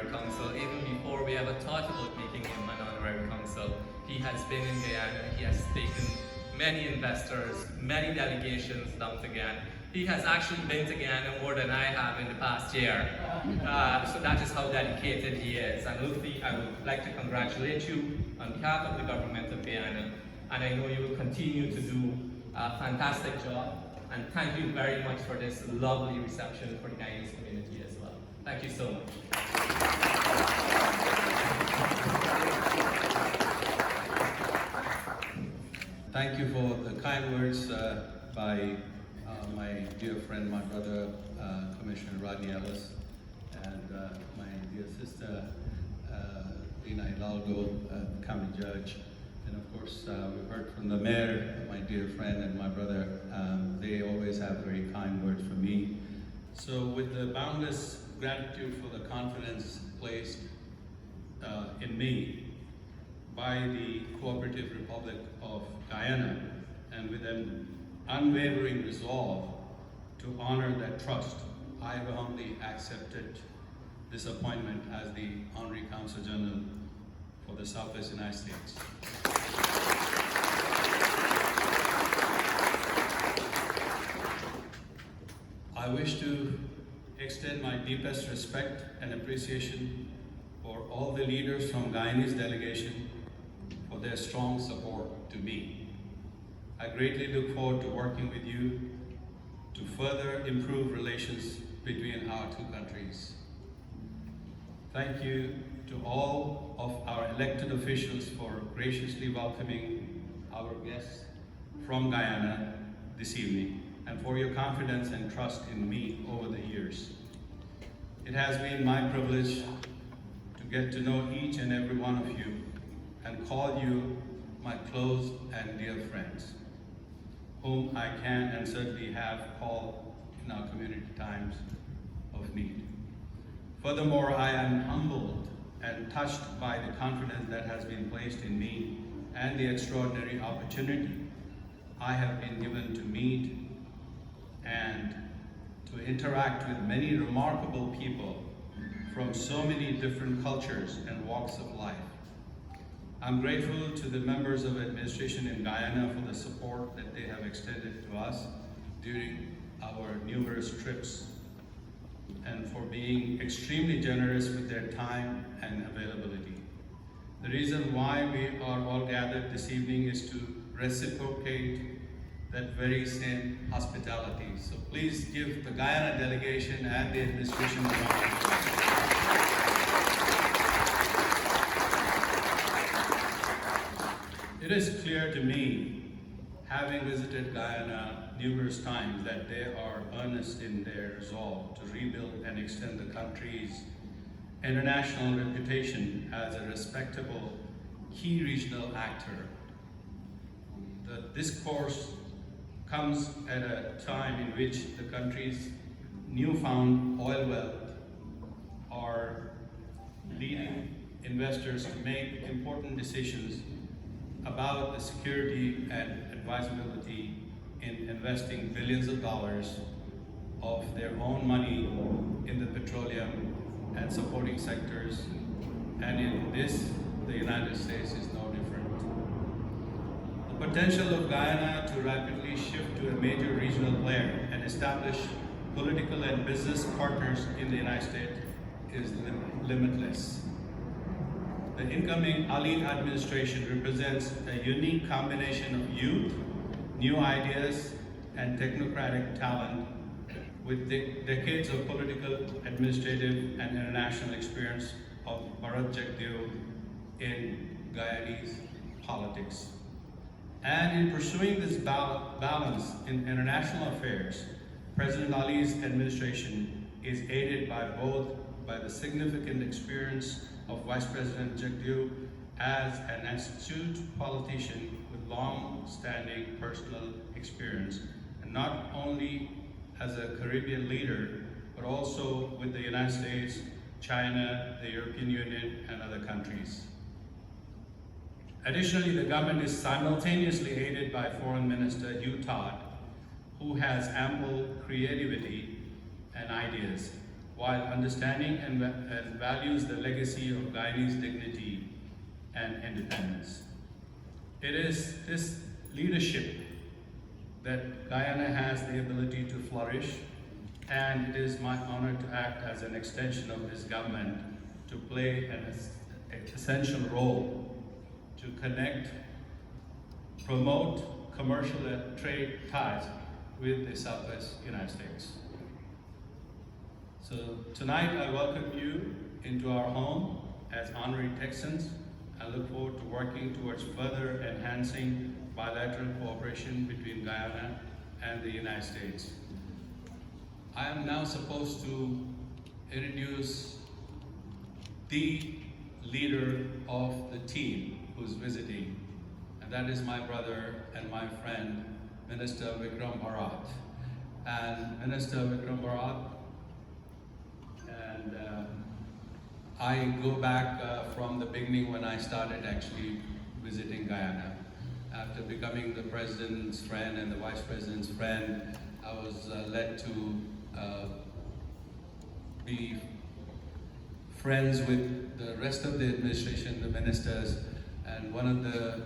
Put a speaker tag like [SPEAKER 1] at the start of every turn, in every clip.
[SPEAKER 1] honorary consul. Even before we ever thought about making him an honorary consul, he has been in Guyana. He has taken many investors, many delegations down to Guyana. He has actually been to Guyana more than I have in the past year. So that is how dedicated he is. And Lutfi, I would like to congratulate you on behalf of the government of Guyana. And I know you will continue to do a fantastic job. And thank you very much for this lovely reception for the Guyanese community as well. Thank you so much.
[SPEAKER 2] Thank you for the kind words by my dear friend, my brother, Commissioner Rodney Ellis, and my dear sister, Hidalgo, County Judge. And of course, we've heard from the mayor, my dear friend and my brother. They always have very kind words for me. So with the boundless gratitude for the confidence placed in me by the Cooperative Republic of Guyana, and with an unwavering resolve to honor that trust, I have humbly accepted this appointment as the Honorary Consul General for the Southwest United States. I wish to extend my deepest respect and appreciation for all the leaders from Guyanese delegation for their strong support to me. I greatly look forward to working with you to further improve relations between our two countries. Thank you to all of our elected officials for graciously welcoming our guests from Guyana this evening, and for your confidence and trust in me over the years. It has been my privilege to get to know each and every one of you and call you my close and dear friends, whom I can and certainly have called in our community times of need. Furthermore, I am humbled and touched by the confidence that has been placed in me and the extraordinary opportunity I have been given to meet and to interact with many remarkable people from so many different cultures and walks of life. I'm grateful to the members of administration in Guyana for the support that they have extended to us during our numerous trips, and for being extremely generous with their time and availability. The reason why we are all gathered this evening is to reciprocate that very same hospitality. So please give the Guyana delegation and the administration a round of applause. It is clear to me, having visited Guyana numerous times, that they are earnest in their resolve to rebuild and extend the country's international reputation as a respectable key regional actor. This course comes at a time in which the country's newfound oil wealth are leading investors to make important decisions about the security and advisability in investing billions of dollars of their own money in the petroleum and supporting sectors. And in this, the United States is no different. The potential of Guyana to rapidly shift to a major regional player and establish political and business partners in the United States is limitless. The incoming Ali administration represents a unique combination of youth, new ideas, and technocratic talent with decades of political, administrative, and international experience of Bharat Jagdeo in Guyanese politics. And in pursuing this balance in international affairs, President Ali's administration is aided by the significant experience of Vice President Jagdeo as an astute politician with long-standing personal experience, and not only as a Caribbean leader, but also with the United States, China, the European Union, and other countries. Additionally, the government is simultaneously aided by Foreign Minister Hugh Todd, who has ample creativity and ideas, while understanding and values the legacy of Guyanese dignity and independence. It is this leadership that Guyana has the ability to flourish, and it is my honor to act as an extension of this government to play an essential role to connect, promote commercial and trade ties with the Southwest United States. So tonight I welcome you into our home as honorary Texans. I look forward to working towards further enhancing bilateral cooperation between Guyana and the United States. I am now supposed to introduce the leader of the team who's visiting, and that is my brother and my friend, Minister Vikram Bharat. And Minister Vikram Bharat, and I go back from the beginning when I started actually visiting Guyana. After becoming the President's friend and the Vice President's friend, I was led to be friends with the rest of the administration, the ministers, and one of the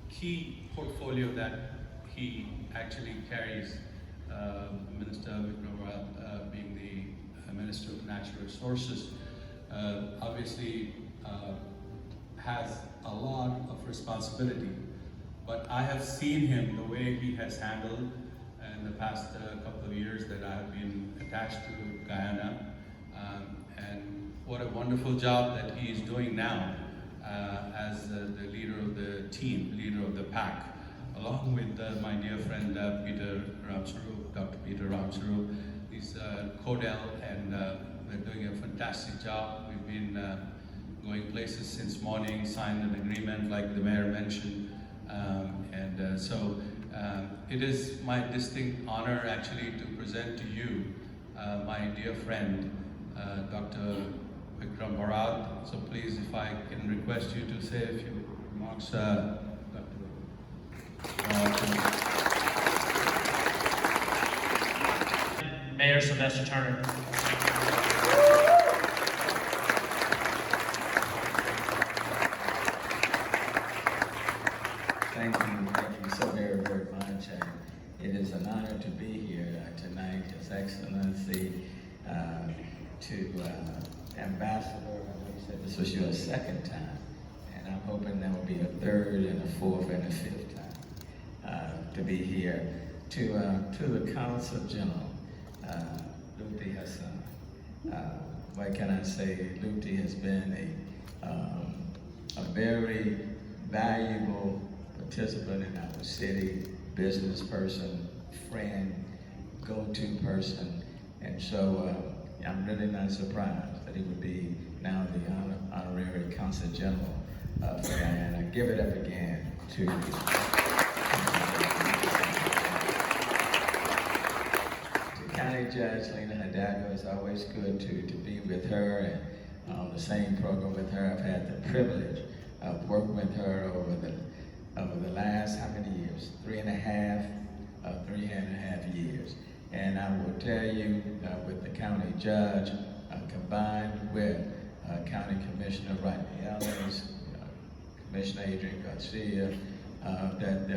[SPEAKER 2] key portfolio that he actually carries, Minister Vikram Bharat being the Minister of Natural Resources, obviously has a lot of responsibility. But I have seen him, the way he has handled in the past couple of years that I have been attached to Guyana, and what a wonderful job that he is doing now as the leader of the team, leader of the pack, along with my dear friend Peter Ramsaru, Dr. Peter Ramsaru. He's Codel, and they're doing a fantastic job. We've been going places since morning, signed an agreement like the mayor mentioned, so it is my distinct honor actually to present to you my dear friend, Dr. Vikram Bharat. So please, if I can request you to say a few remarks, Dr.
[SPEAKER 3] Mayor Sylvester Turner.
[SPEAKER 4] Thank you so very, very much. It is an honor to be here tonight, His Excellency, to Ambassador. I know you said this was your second time, and I'm hoping there will be a third and a fourth and a fifth time to be here. To the Consul General, Lutfi Hassan. What can I say? Lufti has been a very valuable participant in our city, business person, friend, go-to person, and so I'm really not surprised that he would be now the honorary Consul General for Guyana. Give it up again to County Judge Lena Hidalgo. It's always good to be with her and on the same program with her. I've had the privilege of working with her over the last, how many years? 3.5 years. And I will tell you, with the county judge, combined with County Commissioner Rodney Ellis, Commissioner Adrian Garcia, that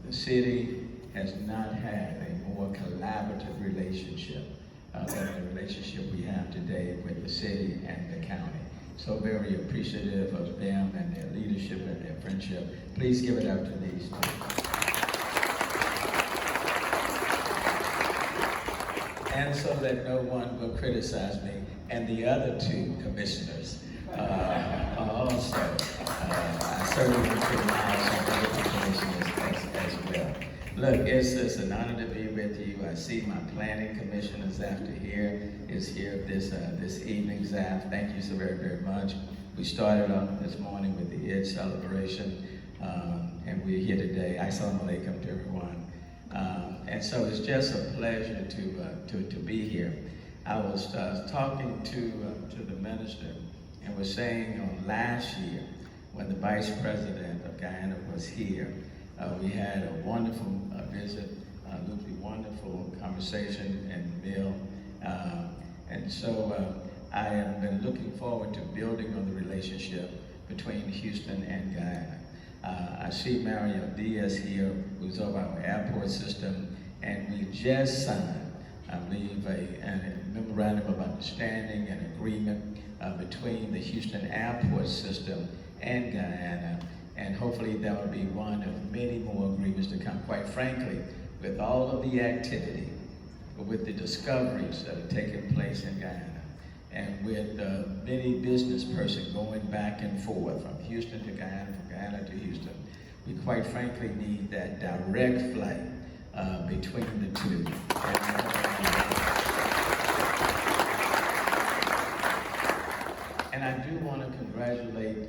[SPEAKER 4] the city has not had a more collaborative relationship than the relationship we have today with the city and the county. So very appreciative of them and their leadership and their friendship. Please give it up to these two. And so that no one will criticize me, and the other two commissioners also. I certainly recognize some of the commissioners as well. Look, it's an honor to be with you. I see my planning commissioner, Zaf is here this evening. Zaf, thank you so very, very much. We started off this morning with the Eid celebration, and we're here today. Assalamu alaikum to everyone. And so it's just a pleasure to be here. I was talking to the minister and was saying on last year when the Vice President of Guyana was here, we had a wonderful visit, wonderful conversation and meal And so I have been looking forward to building on the relationship between Houston and Guyana. I see Mario Diaz here, who's over our airport system, and we just signed, I believe, a memorandum of understanding and agreement between the Houston airport system and Guyana, and hopefully that will be one of many more agreements to come. Quite frankly, with all of the activity, with the discoveries that are taking place in Guyana, and with many business persons going back and forth from Houston to Guyana, from Guyana to Houston, we quite frankly need that direct flight between the two. And I do want to congratulate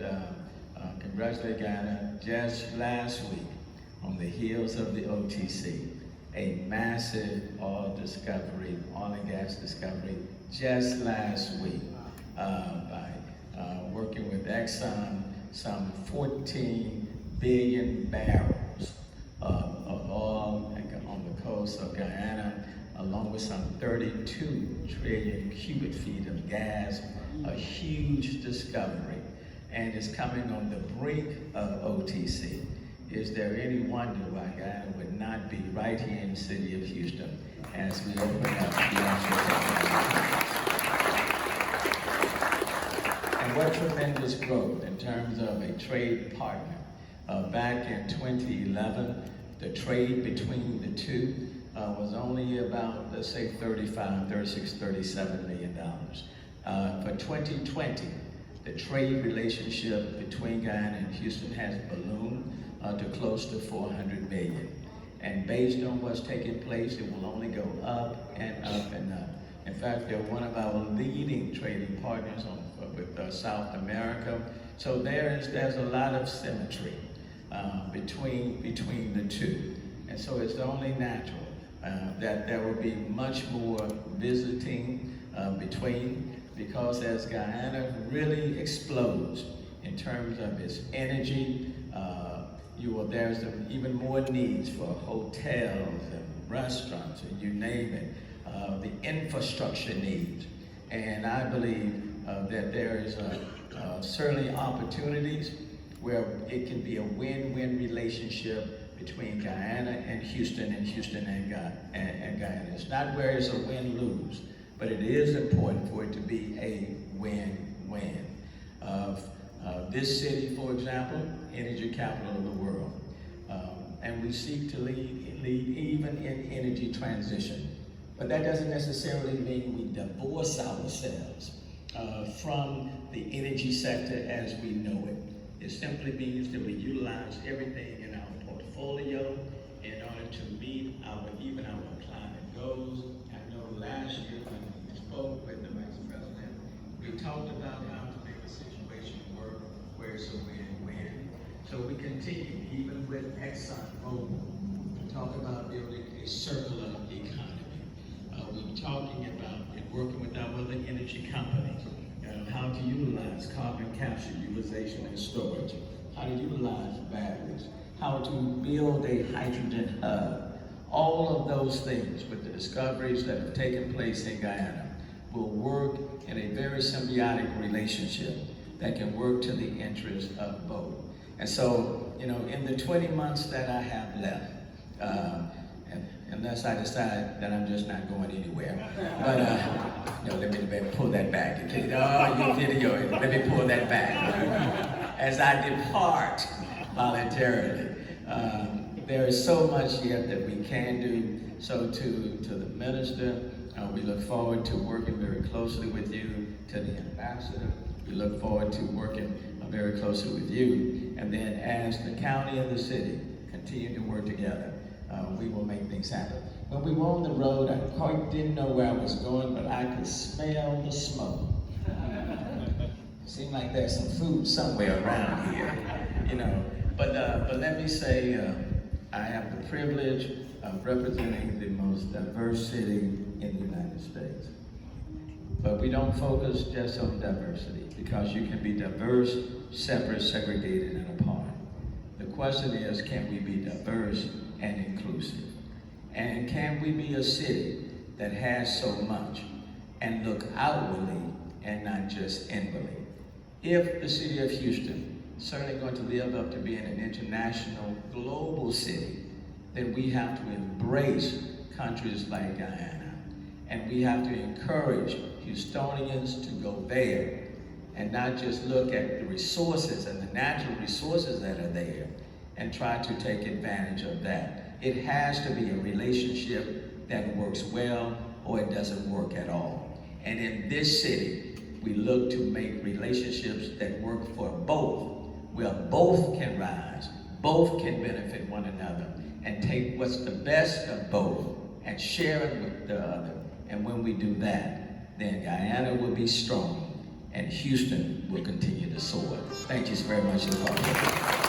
[SPEAKER 4] Guyana. Just last week, on the heels of the OTC, a massive oil and gas discovery, just last week by working with Exxon, some 14 billion barrels of oil on the coast of Guyana, along with some 32 trillion cubic feet of gas, a huge discovery, and it's coming on the brink of OTC. Is there any wonder why Guyana would not be right here in the city of Houston as we open up the offshore technology? And what tremendous growth in terms of a trade partner. Back in 2011, the trade between the two was only about, let's say, $35, $36, $37 million. For 2020, the trade relationship between Guyana and Houston has ballooned to close to 400 million. And based on what's taking place, it will only go up and up and up. In fact, they're one of our leading trading partners with South America. So there's a lot of symmetry between the two. And so it's only natural that there will be much more visiting between, because as Guyana really explodes in terms of its energy, there's even more needs for hotels and restaurants, and you name it, the infrastructure needs. And I believe that there is certainly opportunities where it can be a win-win relationship between Guyana and Houston and Guyana. It's not where it's a win-lose, but it is important for it to be a win-win. This city, for example, energy capital of the world, and we seek to lead even in energy transition. But that doesn't necessarily mean we divorce ourselves from the energy sector as we know it. It simply means that we utilize everything in our portfolio in order to meet our climate goals. I know last year when we spoke with the Vice President, we talked about how to make the situation work where it's a win-win. So we continue, even with Exxon Mobil, to talk about building a circular economy. We're talking about and working with our other energy companies, how to utilize carbon capture, utilization, and storage, how to utilize batteries, how to build a hydrogen hub. All of those things with the discoveries that have taken place in Guyana will work in a very symbiotic relationship that can work to the interest of both. And so, in the 20 months that I have left, unless I decide that I'm just not going anywhere. But, let me pull that back. Let me pull that back. As I depart voluntarily, there is so much yet that we can do. So to the minister, we look forward to working very closely with you. To the ambassador, we look forward to working very closely with you. And then as the county and the city continue to work together, we will make things happen. When we were on the road, I quite didn't know where I was going, but I could smell the smoke. Seemed like there's some food somewhere around here, But let me say, I have the privilege of representing the most diverse city in the United States. But we don't focus just on diversity, because you can be diverse, separate, segregated, and apart. The question is, can we be diverse and inclusive? And can we be a city that has so much, and look outwardly and not just inwardly. If the city of Houston is certainly going to live up to being an international, global city, then we have to embrace countries like Guyana. And we have to encourage Houstonians to go there and not just look at the resources and the natural resources that are there and try to take advantage of that. It has to be a relationship that works well or it doesn't work at all. And in this city, we look to make relationships that work for both, where both can rise, both can benefit one another, and take what's the best of both and share it with the other. And when we do that, then Guyana will be strong and Houston will continue to soar. Thank you very much for watching.